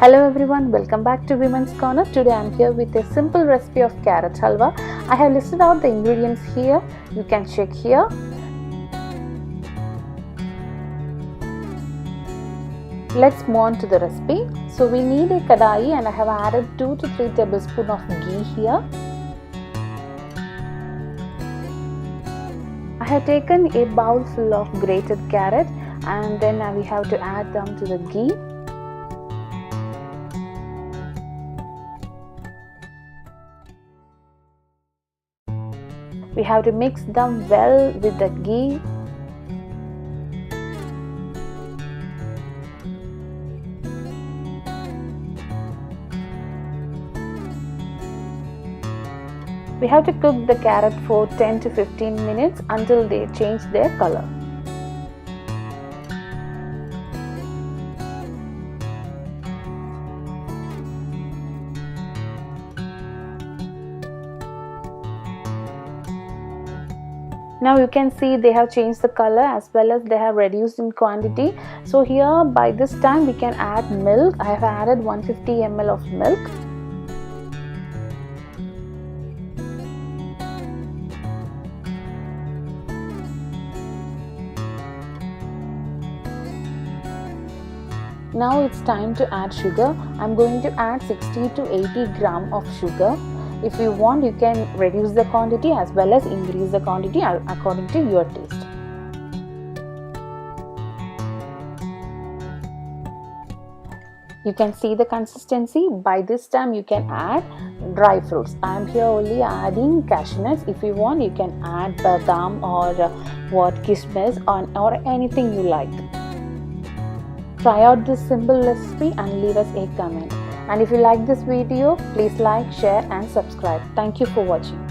Hello everyone, welcome back to Women's Corner. Today I am here with a simple recipe of carrot halwa. I have listed out the ingredients here. You can check here. Let's move on to the recipe. So we need a kadai and I have added 2 to 3 tablespoons of ghee here. I have taken a bowl full of grated carrot and then we have to add them to the ghee. We have to mix them well with the ghee. We have to cook the carrot for 10 to 15 minutes until they change their color. Now you can see they have changed the color as well as they have reduced in quantity. So here by this time we can add milk. I have added 150 ml of milk. Now it's time to add sugar. I'm going to add 60 to 80 gram of sugar. If you want, you can reduce the quantity as well as increase the quantity according to your taste. You can see the consistency. By this time you can add dry fruits. I am here only adding cashew nuts. If you want, you can add badam or kismis or anything you like. Try out this simple recipe and leave us a comment. And if you like this video, please like, share and subscribe. Thank you for watching.